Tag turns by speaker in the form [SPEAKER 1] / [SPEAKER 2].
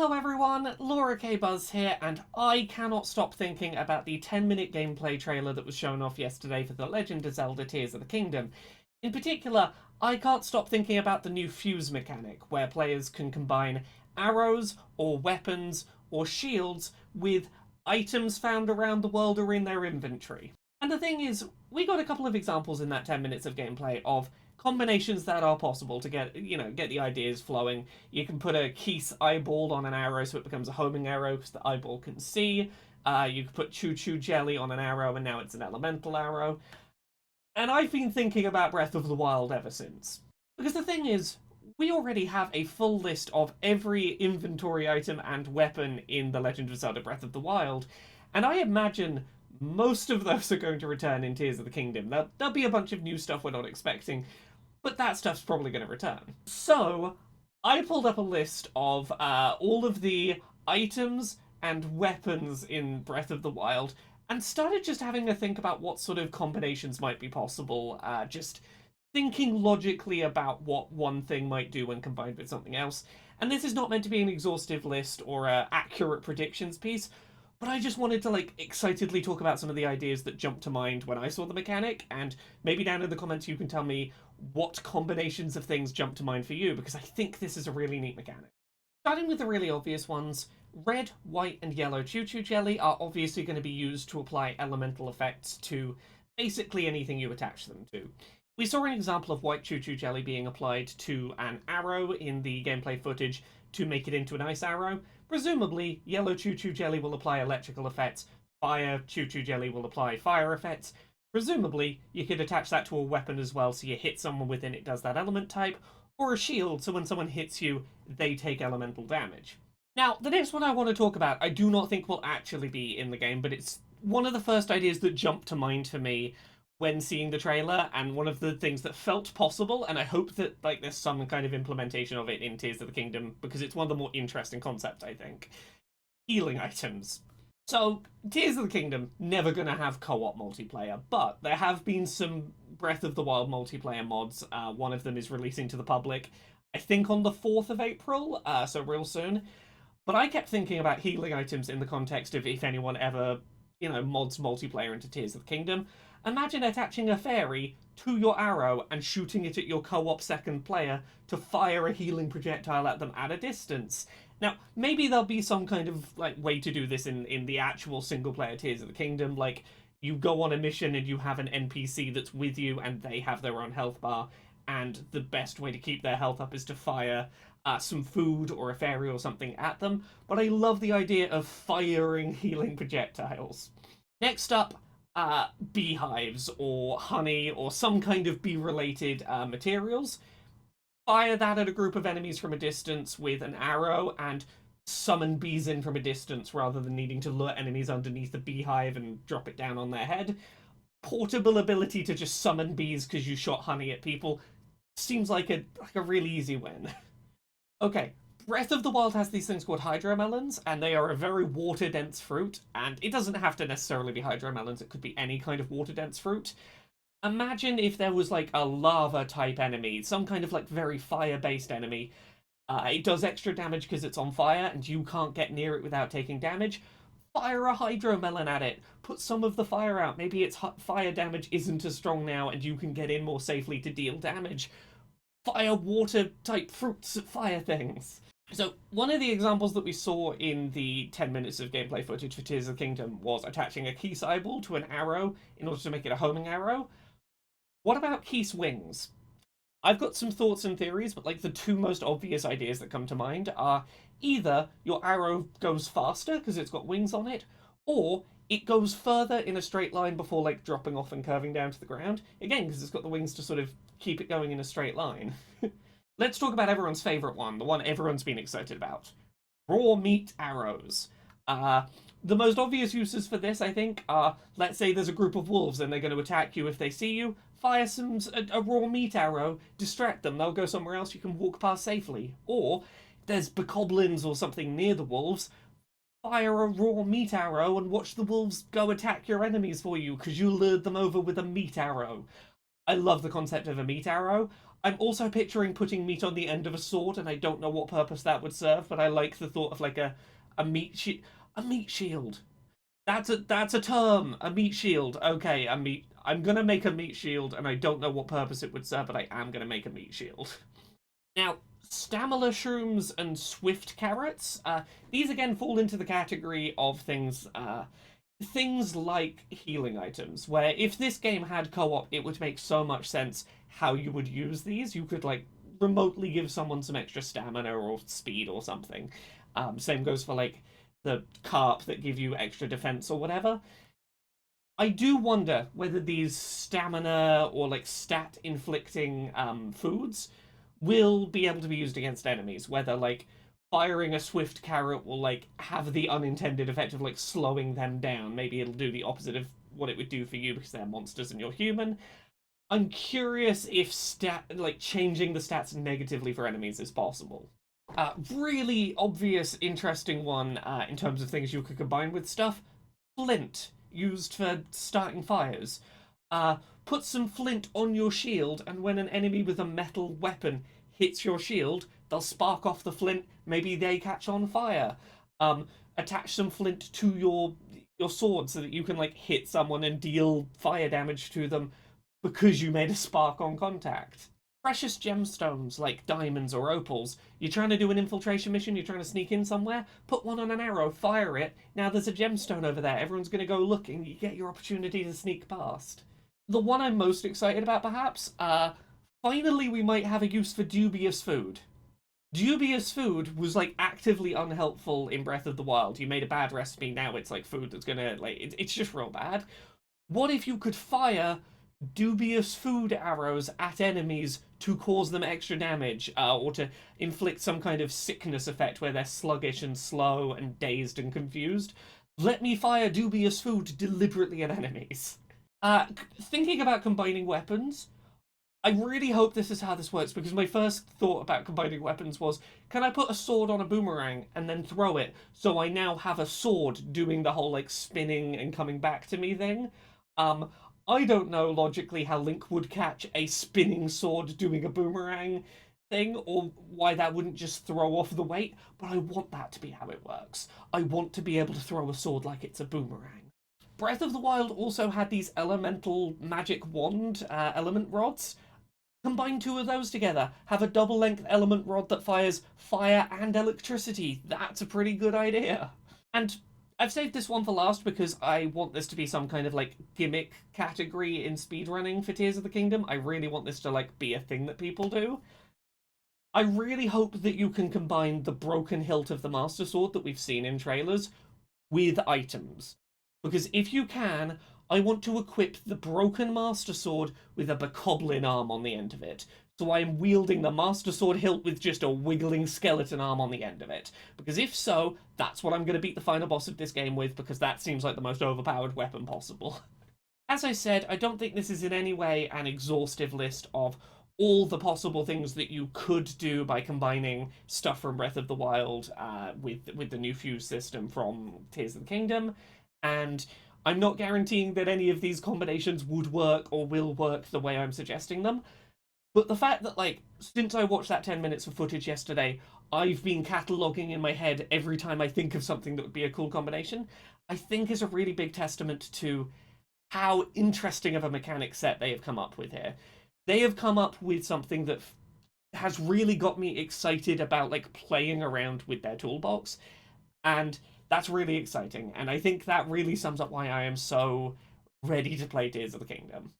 [SPEAKER 1] Hello everyone, Laura K. Buzz here, and I cannot stop thinking about the 10-minute gameplay trailer that was shown off yesterday for The Legend of Zelda Tears of the Kingdom. In particular, I can't stop thinking about the new fuse mechanic, where players can combine arrows, or weapons, or shields with items found around the world or in their inventory. And the thing is, we got a couple of examples in that 10 minutes of gameplay of combinations that are possible to get the ideas flowing. You can put a Keith eyeball on an arrow so it becomes a homing arrow because the eyeball can see. You could put Choo Choo Jelly on an arrow and now it's an elemental arrow. And I've been thinking about Breath of the Wild ever since. Because the thing is, we already have a full list of every inventory item and weapon in The Legend of Zelda Breath of the Wild, and I imagine most of those are going to return in Tears of the Kingdom. There'll be a bunch of new stuff we're not expecting, but that stuff's probably going to return. So, I pulled up a list of all of the items and weapons in Breath of the Wild and started just having a think about what sort of combinations might be possible, just thinking logically about what one thing might do when combined with something else. And this is not meant to be an exhaustive list or an accurate predictions piece, but I just wanted to excitedly talk about some of the ideas that jumped to mind when I saw the mechanic, and maybe down in the comments you can tell me what combinations of things jump to mind for you, because I think this is a really neat mechanic. Starting with the really obvious ones, red, white, and yellow Choo Choo Jelly are obviously going to be used to apply elemental effects to basically anything you attach them to. We saw an example of white Choo Choo Jelly being applied to an arrow in the gameplay footage to make it into an ice arrow. Presumably, yellow Choo Choo Jelly will apply electrical effects, fire Choo Choo Jelly will apply fire effects. Presumably, you could attach that to a weapon as well, so you hit someone with it does that element type, or a shield, so when someone hits you, they take elemental damage. Now, the next one I want to talk about, I do not think will actually be in the game, but it's one of the first ideas that jumped to mind for me when seeing the trailer, and one of the things that felt possible, and I hope that there's some kind of implementation of it in Tears of the Kingdom, because it's one of the more interesting concepts, I think. Healing items. So, Tears of the Kingdom, never gonna have co-op multiplayer, but there have been some Breath of the Wild multiplayer mods. One of them is releasing to the public, I think on the 4th of April, so real soon. But I kept thinking about healing items in the context of if anyone ever, mods multiplayer into Tears of the Kingdom. Imagine attaching a fairy to your arrow and shooting it at your co-op second player to fire a healing projectile at them at a distance. Now, maybe there'll be some kind of way to do this in the actual single-player Tears of the Kingdom, like you go on a mission and you have an NPC that's with you and they have their own health bar, and the best way to keep their health up is to fire some food or a fairy or something at them. But I love the idea of firing healing projectiles. Next up, beehives or honey or some kind of bee-related materials. Fire that at a group of enemies from a distance with an arrow and summon bees in from a distance rather than needing to lure enemies underneath the beehive and drop it down on their head. Portable ability to just summon bees because you shot honey at people seems like a really easy win. Okay, Breath of the Wild has these things called hydromelons, and they are a very water-dense fruit, and it doesn't have to necessarily be hydromelons, it could be any kind of water-dense fruit. Imagine if there was a lava-type enemy, some kind of very fire-based enemy. It does extra damage because it's on fire, and you can't get near it without taking damage. Fire a hydromelon at it, put some of the fire out, maybe its fire damage isn't as strong now, and you can get in more safely to deal damage. Fire water-type fruits at fire things. So, one of the examples that we saw in the 10 minutes of gameplay footage for Tears of the Kingdom was attaching a Keith's eyeball to an arrow in order to make it a homing arrow. What about Keith's wings? I've got some thoughts and theories, but the two most obvious ideas that come to mind are either your arrow goes faster because it's got wings on it, or it goes further in a straight line before dropping off and curving down to the ground. Again, because it's got the wings to sort of keep it going in a straight line. Let's talk about everyone's favourite one, the one everyone's been excited about. Raw meat arrows. The most obvious uses for this, I think, are, let's say there's a group of wolves and they're going to attack you if they see you, fire a raw meat arrow, distract them, they'll go somewhere else you can walk past safely. Or, there's bokoblins or something near the wolves, fire a raw meat arrow and watch the wolves go attack your enemies for you because you lured them over with a meat arrow. I love the concept of a meat arrow. I'm also picturing putting meat on the end of a sword, and I don't know what purpose that would serve, but I like the thought of like a meat a meat shield. That's a term. A meat shield. Okay, a meat. I'm gonna make a meat shield, and I don't know what purpose it would serve, but I am gonna make a meat shield. Now, stamina shrooms and swift carrots. These again fall into the category of things. Things like healing items, where if this game had co-op, it would make so much sense how you would use these. You could like remotely give someone some extra stamina or speed or something. Same goes for like the carp that give you extra defense or whatever. I do wonder whether these stamina or like stat inflicting foods will be able to be used against enemies. Whether like firing a swift carrot will like have the unintended effect of like slowing them down. Maybe it'll do the opposite of what it would do for you because they're monsters and you're human. I'm curious if changing the stats negatively for enemies is possible. Really obvious, interesting one in terms of things you could combine with stuff. Flint, used for starting fires. Uh, put some flint on your shield, and when an enemy with a metal weapon hits your shield, they'll spark off the flint. Maybe they catch on fire. Um, attach some flint to your sword so that you can like hit someone and deal fire damage to them because you made a spark on contact. Precious gemstones like diamonds or opals. You're trying to do an infiltration mission, you're trying to sneak in somewhere, put one on an arrow, fire it. Now there's a gemstone over there. Everyone's going to go looking. You get your opportunity to sneak past. The one I'm most excited about, perhaps, finally we might have a use for dubious food. Dubious food was like actively unhelpful in Breath of the Wild. You made a bad recipe, now it's like food that's gonna like it's just real bad. What if you could fire dubious food arrows at enemies to cause them extra damage, or to inflict some kind of sickness effect where they're sluggish and slow and dazed and confused? Let me fire dubious food deliberately at enemies. Thinking about combining weapons, I really hope this is how this works because my first thought about combining weapons was, can I put a sword on a boomerang and then throw it so I now have a sword doing the whole like spinning and coming back to me thing? Um, I don't know logically how Link would catch a spinning sword doing a boomerang thing or why that wouldn't just throw off the weight, but I want that to be how it works. I want to be able to throw a sword like it's a boomerang. Breath of the Wild also had these elemental magic wand element rods. Combine two of those together. Have a double length element rod that fires fire and electricity. That's a pretty good idea. And I've saved this one for last because I want this to be some kind of like gimmick category in speedrunning for Tears of the Kingdom. I really want this to like be a thing that people do. I really hope that you can combine the broken hilt of the Master Sword that we've seen in trailers with items. Because if you can, I want to equip the broken Master Sword with a bokoblin arm on the end of it. So I am wielding the Master Sword hilt with just a wiggling skeleton arm on the end of it. Because if so, that's what I'm going to beat the final boss of this game with, because that seems like the most overpowered weapon possible. As I said, I don't think this is in any way an exhaustive list of all the possible things that you could do by combining stuff from Breath of the Wild with the new fuse system from Tears of the Kingdom, and I'm not guaranteeing that any of these combinations would work or will work the way I'm suggesting them. But the fact that, like, since I watched that 10 minutes of footage yesterday, I've been cataloguing in my head every time I think of something that would be a cool combination, I think is a really big testament to how interesting of a mechanic set they have come up with here. They have come up with something that has really got me excited about, like, playing around with their toolbox. And that's really exciting. And I think that really sums up why I am so ready to play Tears of the Kingdom.